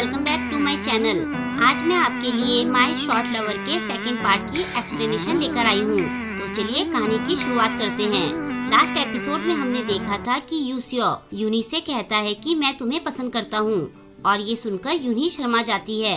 Welcome back to my channel. आज मैं आपके लिए माय शॉर्ट लवर के सेकंड पार्ट की एक्सप्लेनेशन लेकर आई हूँ। तो चलिए कहानी की शुरुआत करते हैं। लास्ट एपिसोड में हमने देखा था कि यूसियो यूनी से कहता है कि मैं तुम्हें पसंद करता हूँ और ये सुनकर यूनी शर्मा जाती है।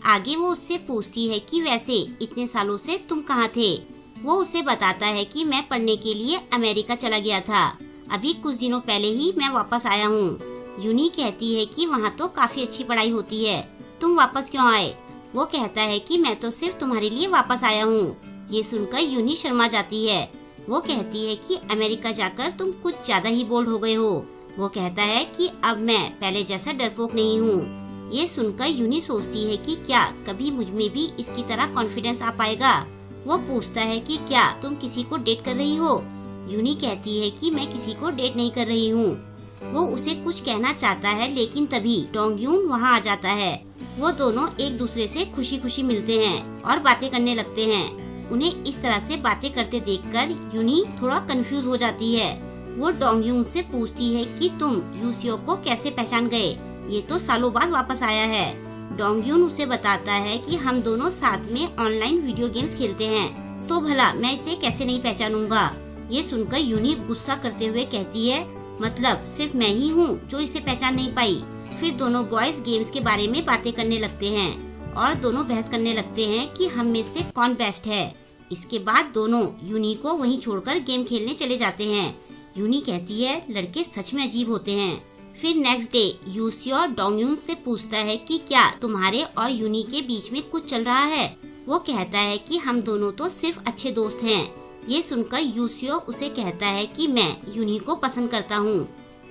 आगे वो उससे पूछती है कि वैसे इतने सालों से तुम कहाँ थे। वो उसे बताता है कि मैं पढ़ने के लिए अमेरिका चला गया था, अभी कुछ दिनों पहले ही मैं वापस आया हूँ। यूनी कहती है कि वहाँ तो काफी अच्छी पढ़ाई होती है, तुम वापस क्यों आए। वो कहता है कि मैं तो सिर्फ तुम्हारे लिए वापस आया हूँ। ये सुनकर यूनी शर्मा जाती है। वो कहती है कि अमेरिका जाकर तुम कुछ ज्यादा ही बोल्ड हो गए हो। वो कहता है कि अब मैं पहले जैसा डरपोक नहीं हूँ। ये सुनकर यूनी सोचती है कि क्या कभी मुझ में भी इसकी तरह कॉन्फिडेंस आ पाएगा। वो पूछता है कि क्या तुम किसी को डेट कर रही हो। यूनी कहती है कि मैं किसी को डेट नहीं कर रही हूँ। वो उसे कुछ कहना चाहता है, लेकिन तभी डोंगयून वहाँ आ जाता है। वो दोनों एक दूसरे से खुशी खुशी मिलते हैं और बातें करने लगते हैं। उन्हें इस तरह से बातें करते देखकर यूनी थोड़ा कंफ्यूज हो जाती है। वो डोंगयून से पूछती है कि तुम यूसियो को कैसे पहचान गए, ये तो सालों बाद वापस आया है। डोंगयून उसे बताता है कि हम दोनों साथ में ऑनलाइन वीडियो गेम्स खेलते हैं, तो भला मैं इसे कैसे नहीं पहचानूंगा। ये सुनकर यूनी गुस्सा करते हुए कहती है, मतलब सिर्फ मैं ही हूँ जो इसे पहचान नहीं पाई। फिर दोनों बॉयज गेम्स के बारे में बातें करने लगते हैं और दोनों बहस करने लगते हैं कि हम में से कौन बेस्ट है। इसके बाद दोनों यूनी को वहीं छोड़कर गेम खेलने चले जाते हैं। यूनी कहती है, लड़के सच में अजीब होते हैं। फिर नेक्स्ट डे यूसियो डोंगयून से पूछता है कि क्या तुम्हारे और यूनी के बीच में कुछ चल रहा है। वो कहता है कि हम दोनों तो सिर्फ अच्छे दोस्त हैं। ये सुनकर यूसियो उसे कहता है कि मैं यूनी को पसंद करता हूँ,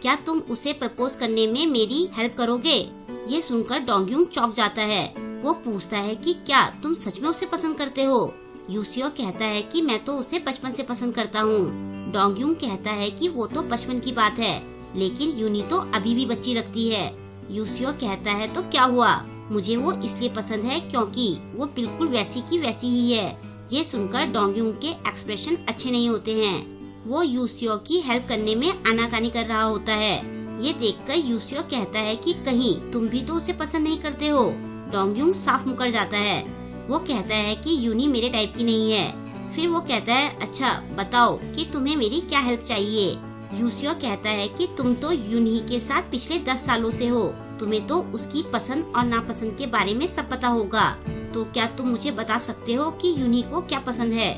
क्या तुम उसे प्रपोज करने में मेरी हेल्प करोगे। ये सुनकर डोंगयून चौंक जाता है। वो पूछता है कि क्या तुम सच में उसे पसंद करते हो। यूसियो कहता है कि मैं तो उसे बचपन से पसंद करता हूँ। डोंगयून कहता है कि वो तो बचपन की बात है, लेकिन यूनी तो अभी भी बच्ची लगती है। यूसियो कहता है, तो क्या हुआ, मुझे वो इसलिए पसंद है क्योंकि वो बिल्कुल वैसी की वैसी ही है। ये सुनकर डोंगयून के एक्सप्रेशन अच्छे नहीं होते हैं। वो यूसियो की हेल्प करने में आनाकानी कर रहा होता है। ये देखकर यूसियो कहता है कि कहीं तुम भी तो उसे पसंद नहीं करते हो। डोंगयून साफ मुकर जाता है। वो कहता है कि यूनी मेरे टाइप की नहीं है। फिर वो कहता है, अच्छा बताओ कि तुम्हें मेरी क्या हेल्प चाहिए। यूसियो कहता है कि तुम तो यूनी के साथ पिछले 10 सालों से हो, तुम्हें तो उसकी पसंद और नापसंद के बारे में सब पता होगा, तो क्या तुम मुझे बता सकते हो कि यूनी को क्या पसंद है।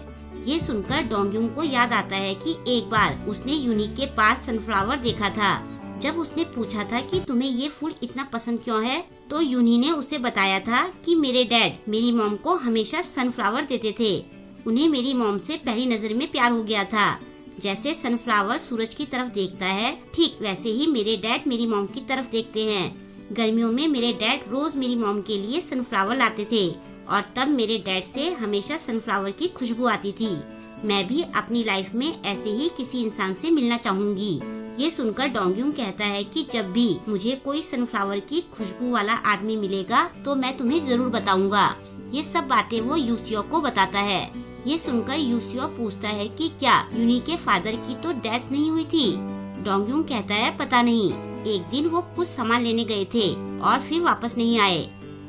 ये सुनकर डोंगयून को याद आता है कि एक बार उसने यूनी के पास सनफ्लावर देखा था। जब उसने पूछा था कि तुम्हें ये फूल इतना पसंद क्यों है, तो यूनी ने उसे बताया था कि मेरे डैड मेरी मॉम को हमेशा सनफ्लावर देते थे। उन्हें मेरी मॉम से पहली नजर में प्यार हो गया था। जैसे सनफ्लावर सूरज की तरफ देखता है, ठीक वैसे ही मेरे डैड मेरी मॉम की तरफ देखते हैं। गर्मियों में मेरे डैड रोज मेरी मॉम के लिए सनफ्लावर लाते थे और तब मेरे डैड से हमेशा सनफ्लावर की खुशबू आती थी। मैं भी अपनी लाइफ में ऐसे ही किसी इंसान से मिलना चाहूँगी। ये सुनकर डोंगयून कहता है कि जब भी मुझे कोई सनफ्लावर की खुशबू वाला आदमी मिलेगा तो मैं तुम्हें जरूर बताऊंगा। ये सब बातें वो यूसियो को बताता है। ये सुनकर यूसियो पूछता है कि क्या यूनी के फादर की तो डेथ नहीं हुई थी। डोंगयून कहता है, पता नहीं, एक दिन वो कुछ सामान लेने गए थे और फिर वापस नहीं आए।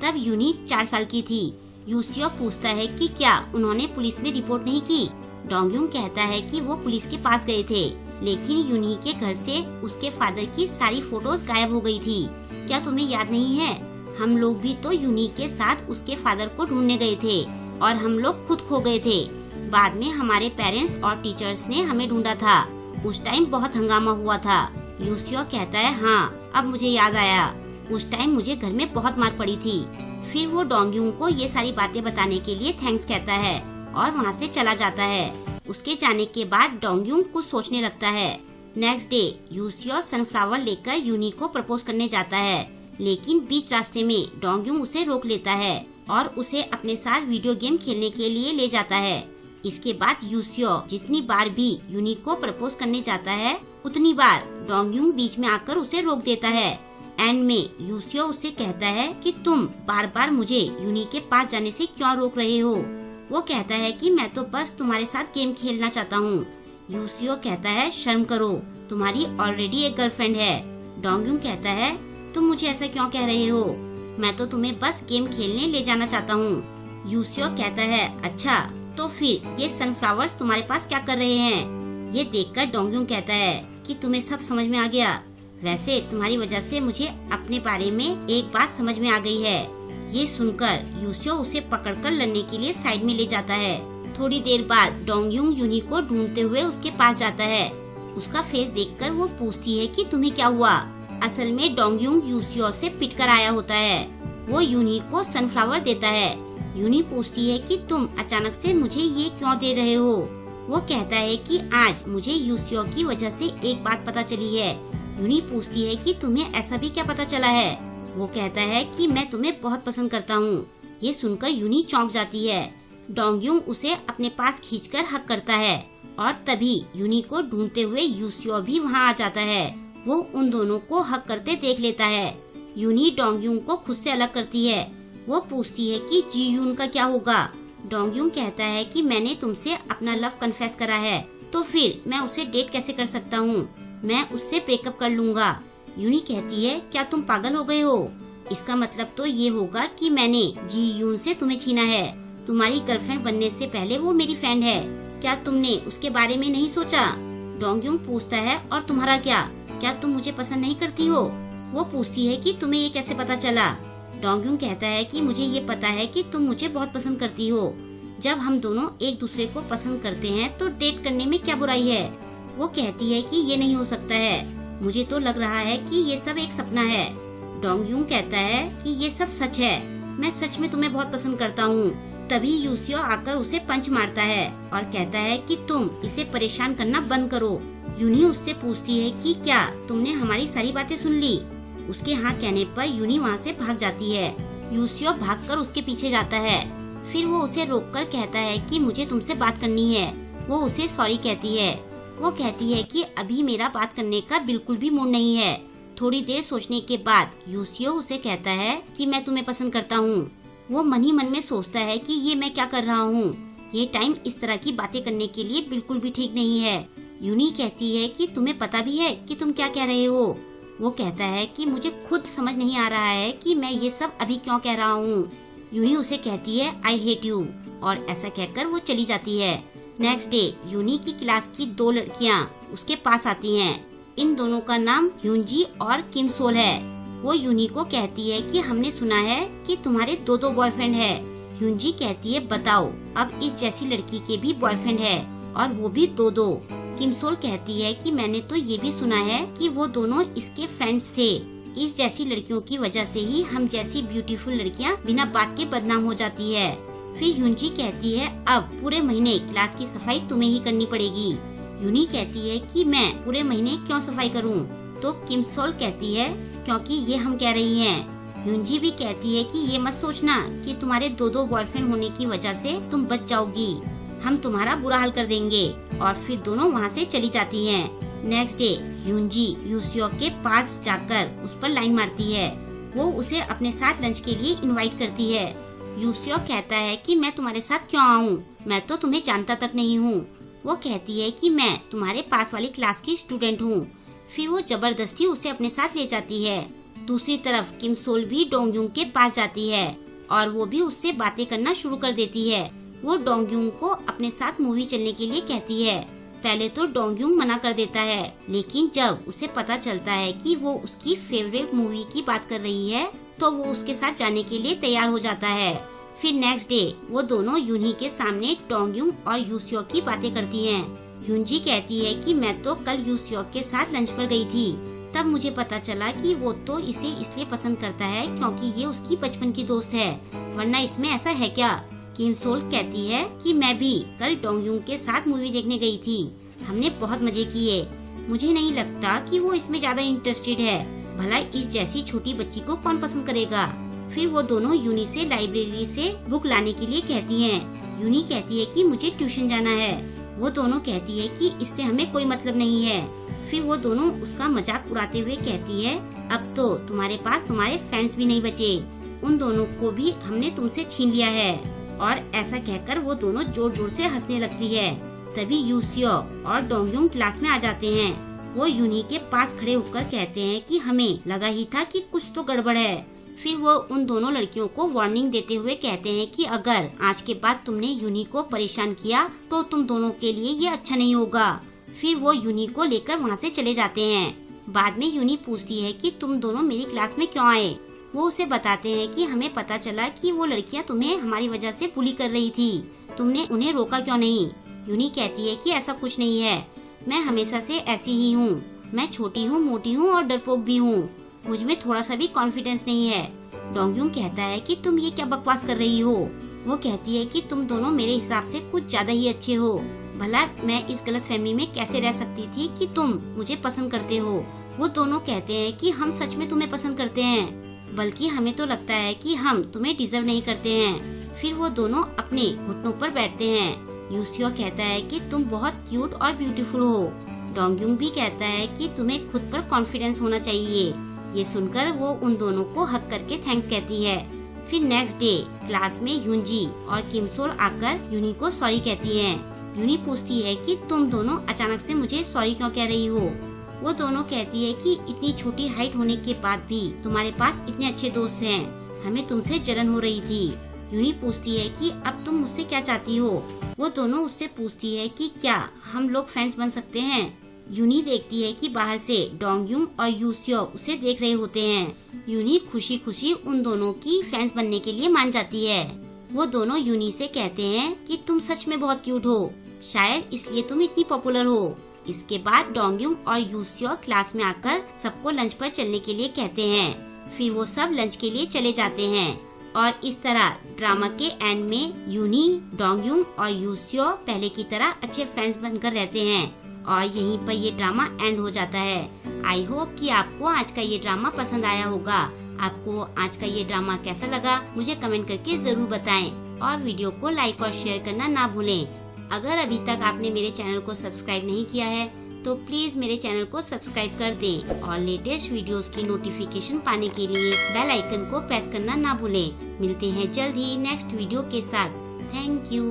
तब यूनी 4 साल की थी। यूसियो पूछता है कि क्या उन्होंने पुलिस में रिपोर्ट नहीं की। डोंगयून कहता है कि वो पुलिस के पास गए थे, लेकिन यूनी के घर से उसके फादर की सारी फोटोज गायब हो गई थी। क्या तुम्हें याद नहीं है, हम लोग भी तो यूनी के साथ उसके फादर को ढूंढने गए थे और हम लोग खुद खो गए थे। बाद में हमारे पेरेंट्स और टीचर्स ने हमें ढूंढा था। उस टाइम बहुत हंगामा हुआ था। यूसियो कहता है, हाँ अब मुझे याद आया, उस टाइम मुझे घर में बहुत मार पड़ी थी। फिर वो डोंगयून को ये सारी बातें बताने के लिए थैंक्स कहता है और वहाँ से चला जाता है। उसके जाने के बाद डोंगयून कुछ सोचने लगता है। नेक्स्ट डे यूसियो सनफ्लावर लेकर यूनी को प्रपोज करने जाता है, लेकिन बीच रास्ते में डोंगयून उसे रोक लेता है और उसे अपने साथ वीडियो गेम खेलने के लिए ले जाता है। इसके बाद यूसियो जितनी बार भी यूनी को प्रपोज करने जाता है, उतनी बार डोंगयून बीच में आकर उसे रोक देता है। एंड में यूसियो उससे कहता है कि तुम बार बार मुझे यूनी के पास जाने से क्यों रोक रहे हो। वो कहता है कि मैं तो बस तुम्हारे साथ गेम खेलना चाहता हूँ। यूसियो कहता है, शर्म करो, तुम्हारी ऑलरेडी एक गर्लफ्रेंड है। डोंगयून कहता है, तुम मुझे ऐसा क्यों कह रहे हो। मैं तो तुम्हें बस गेम खेलने ले जाना चाहता हूँ। यूसियो कहता है अच्छा, तो फिर ये सनफ्लावर्स तुम्हारे पास क्या कर रहे हैं? ये देखकर डोंगयुंग कहता है कि तुम्हें सब समझ में आ गया। वैसे तुम्हारी वजह से मुझे अपने बारे में एक बात समझ में आ गई है। ये सुनकर यूसियो उसे पकड़कर लड़ने के लिए साइड में ले जाता है। थोड़ी देर बाद डोंगयुंग यूनी को ढूंढते हुए उसके पास जाता है। उसका फेस देखकर वो पूछती है कि तुम्हें क्या हुआ? असल में डोंगयुंग यूसियो से पिट कर आया होता है। वो यूनी को सनफ्लावर देता है। यूनी पूछती है कि तुम अचानक से मुझे ये क्यों दे रहे हो? वो कहता है कि आज मुझे यूसियो की वजह से एक बात पता चली है। यूनी पूछती है कि तुम्हें ऐसा भी क्या पता चला है? वो कहता है कि मैं तुम्हें बहुत पसंद करता हूँ। ये सुनकर यूनी चौंक जाती है। डोंगयुंग उसे अपने पास खींचकर हक करता है और तभी यूनी को ढूंढते हुए यूसियो भी वहाँ आ जाता है। वो उन दोनों को हक करते देख लेता है। यूनी डोंगयुंग को खुद से अलग करती है। वो पूछती है कि जीयून का क्या होगा? डोंगयुंग कहता है कि मैंने तुमसे अपना लव कन्फेस करा है, तो फिर मैं उसे डेट कैसे कर सकता हूँ? मैं उससे ब्रेकअप कर लूँगा। यूनी कहती है क्या तुम पागल हो गए हो? इसका मतलब तो ये होगा कि मैंने जीयून से तुम्हें छीना है। तुम्हारी गर्लफ्रेंड बनने से पहले वो मेरी फ्रेंड है। क्या तुमने उसके बारे में नहीं सोचा? डोंगयुंग पूछता है और तुम्हारा क्या तुम मुझे पसंद नहीं करती हो? वो पूछती है कि तुम्हें ये कैसे पता चला? डोंगयुंग कहता है कि मुझे ये पता है कि तुम मुझे बहुत पसंद करती हो। जब हम दोनों एक दूसरे को पसंद करते हैं तो डेट करने में क्या बुराई है? वो कहती है कि ये नहीं हो सकता है। मुझे तो लग रहा है कि ये सब एक सपना है। डोंगयुंग कहता है कि ये सब सच है। मैं सच में तुम्हें बहुत पसंद करता हूँ। तभी यूसियो आकर उसे पंच मारता है और कहता है कि तुम इसे परेशान करना बंद करो। यूनी उससे पूछती है कि क्या तुमने हमारी सारी बातें सुन ली? उसके हाँ कहने पर यूनी वहाँ से भाग जाती है। यूसियो भागकर उसके पीछे जाता है। फिर वो उसे रोककर कहता है कि मुझे तुमसे बात करनी है। वो उसे सॉरी कहती है। वो कहती है कि अभी मेरा बात करने का बिल्कुल भी मूड नहीं है। थोड़ी देर सोचने के बाद यूसियो उसे कहता है कि मैं तुम्हें पसंद करता हूँ। वो मन ही मन में सोचता है कि ये मैं क्या कर रहा हूँ। ये टाइम इस तरह की बातें करने के लिए बिल्कुल भी ठीक नहीं है। यूनी कहती है कि तुम्हें पता भी है कि तुम क्या कह रहे हो? वो कहता है कि मुझे खुद समझ नहीं आ रहा है कि मैं ये सब अभी क्यों कह रहा हूँ। यूनी उसे कहती है आई हेट यू और ऐसा कहकर वो चली जाती है। नेक्स्ट डे यूनी की क्लास की 2 लड़कियाँ उसके पास आती हैं। इन दोनों का नाम ह्यूनजी और किम सोल है। वो यूनी को कहती है कि हमने सुना है कि तुम्हारे 2 बॉयफ्रेंड है। ह्यूनजी कहती है बताओ, अब इस जैसी लड़की के भी बॉयफ्रेंड है और वो भी 2। किम सोल कहती है कि मैंने तो ये भी सुना है कि वो दोनों इसके फ्रेंड्स थे। इस जैसी लड़कियों की वजह से ही हम जैसी ब्यूटीफुल लड़कियां बिना बात के बदनाम हो जाती है। फिर ह्यूनजी कहती है अब पूरे महीने क्लास की सफाई तुम्हें ही करनी पड़ेगी। यूनी कहती है कि मैं पूरे महीने क्यों सफाई करूं? तो किम सोल कहती है क्योंकि ये हम कह रही हैं। ह्यूनजी भी कहती है कि ये मत सोचना कि तुम्हारे 2 बॉयफ्रेंड होने की वजह से तुम बच जाओगी। हम तुम्हारा बुरा हाल कर देंगे। और फिर दोनों वहाँ से चली जाती हैं। नेक्स्ट डे ह्यूनजी यूसियो के पास जाकर उस पर लाइन मारती है। वो उसे अपने साथ लंच के लिए इनवाइट करती है। यूसियो कहता है कि मैं तुम्हारे साथ क्यों आऊँ? मैं तो तुम्हें जानता तक नहीं हूँ। वो कहती है कि मैं तुम्हारे पास वाली क्लास की स्टूडेंट हूँ। फिर वो जबरदस्ती उसे अपने साथ ले जाती है। दूसरी तरफ किम सोल भी डोंगयुंग के पास जाती है और वो भी उससे बातें करना शुरू कर देती है। वो डोंगयुंग को अपने साथ मूवी चलने के लिए कहती है। पहले तो डोंगयुंग मना कर देता है, लेकिन जब उसे पता चलता है कि वो उसकी फेवरेट मूवी की बात कर रही है तो वो उसके साथ जाने के लिए तैयार हो जाता है। फिर नेक्स्ट डे वो दोनों यूनी के सामने डोंगयुंग और यूसियो की बातें करती हैं। ह्यूनजी कहती है कि मैं तो कल यूसियो के साथ लंच पर गई थी। तब मुझे पता चला कि वो तो इसे इसलिए पसंद करता है क्योंकि ये उसकी बचपन की दोस्त है, वरना इसमें ऐसा है क्या? किम सोल कहती है कि मैं भी कल डोंगयुंग के साथ मूवी देखने गई थी। हमने बहुत मजे किए। मुझे नहीं लगता कि वो इसमें ज्यादा इंटरेस्टेड है। भला इस जैसी छोटी बच्ची को कौन पसंद करेगा? फिर वो दोनों यूनी से लाइब्रेरी से बुक लाने के लिए कहती हैं। यूनी कहती है कि मुझे ट्यूशन जाना है। वो दोनों कहती है कि इससे हमें कोई मतलब नहीं है। फिर वो दोनों उसका मजाक उड़ाते हुए कहती है अब तो तुम्हारे पास तुम्हारे फ्रेंड्स भी नहीं बचे, उन दोनों को भी हमने तुमसे छीन लिया है। और ऐसा कहकर वो दोनों जोर जोर से हंसने लगती है। तभी यूसियो और डोंगयुंग क्लास में आ जाते हैं। वो यूनी के पास खड़े होकर कहते हैं कि हमें लगा ही था कि कुछ तो गड़बड़ है। फिर वो उन दोनों लड़कियों को वार्निंग देते हुए कहते हैं कि अगर आज के बाद तुमने यूनी को परेशान किया तो तुम दोनों के लिए ये अच्छा नहीं होगा। फिर वो यूनी को लेकर वहाँ से चले जाते हैं। बाद में यूनी पूछती है कि तुम दोनों मेरी क्लास में क्यों आए। वो उसे बताते हैं कि हमें पता चला कि वो लड़कियाँ तुम्हें हमारी वजह से बुली कर रही थी, तुमने उन्हें रोका क्यों नहीं। यूनी कहती है कि ऐसा कुछ नहीं है, मैं हमेशा से ऐसी ही हूँ, मैं छोटी हूँ, मोटी हूँ और डरपोक भी हूँ, मुझ में थोड़ा सा भी कॉन्फिडेंस नहीं है। डोंगयुन कहता है कि तुम ये क्या बकवास कर रही हो। वो कहती है कि तुम दोनों मेरे हिसाब से कुछ ज्यादा ही अच्छे हो, भला मैं इस गलतफहमी में कैसे रह सकती थी कि तुम मुझे पसंद करते हो। वो दोनों कहते हैं कि हम सच में तुम्हें पसंद करते हैं, बल्कि हमें तो लगता है कि हम तुम्हें डिजर्व नहीं करते हैं। फिर वो दोनों अपने घुटनों पर बैठते हैं। यूसियो कहता है कि तुम बहुत क्यूट और ब्यूटीफुल हो। डोंगयुन भी कहता है कि तुम्हें खुद पर कॉन्फिडेंस होना चाहिए। ये सुनकर वो उन दोनों को हक करके थैंक्स कहती है। फिर नेक्स्ट डे क्लास में यूनजी और किमसोल आकर यूनी को सॉरी कहती हैं। यूनी पूछती है कि तुम दोनों अचानक से मुझे सॉरी क्यों कह रही हो। वो दोनों कहती है कि इतनी छोटी हाइट होने के बाद भी तुम्हारे पास इतने अच्छे दोस्त हैं, हमें तुमसे जलन हो रही थी। यूनी पूछती है कि अब तुम मुझसे क्या चाहती हो। वो दोनों उससे पूछती है कि क्या हम लोग फ्रेंड्स बन सकते हैं। यूनी देखती है कि बाहर से डोंगयुन और यूसियो उसे देख रहे होते हैं। यूनी खुशी खुशी उन दोनों की फ्रेंड्स बनने के लिए मान जाती है। वो दोनों यूनी से कहते हैं कि तुम सच में बहुत क्यूट हो, शायद इसलिए तुम इतनी पॉपुलर हो। इसके बाद डोंगयुन और यूसियो क्लास में आकर सबको लंच पर चलने के लिए कहते हैं। फिर वो सब लंच के लिए चले जाते हैं और इस तरह ड्रामा के एंड में यूनी, डोंगयुन और यूसियो पहले की तरह अच्छे फ्रेंड्स बनकर रहते हैं और यहीं पर ये ड्रामा एंड हो जाता है। आई होप कि आपको आज का ये ड्रामा पसंद आया होगा। आपको आज का ये ड्रामा कैसा लगा मुझे कमेंट करके जरूर बताएं और वीडियो को लाइक और शेयर करना ना भूलें। अगर अभी तक आपने मेरे चैनल को सब्सक्राइब नहीं किया है तो प्लीज मेरे चैनल को सब्सक्राइब कर दें और लेटेस्ट वीडियोस की नोटिफिकेशन पाने के लिए बेल आइकन को प्रेस करना ना भूलें। मिलते हैं जल्द ही नेक्स्ट वीडियो के साथ। Thank you.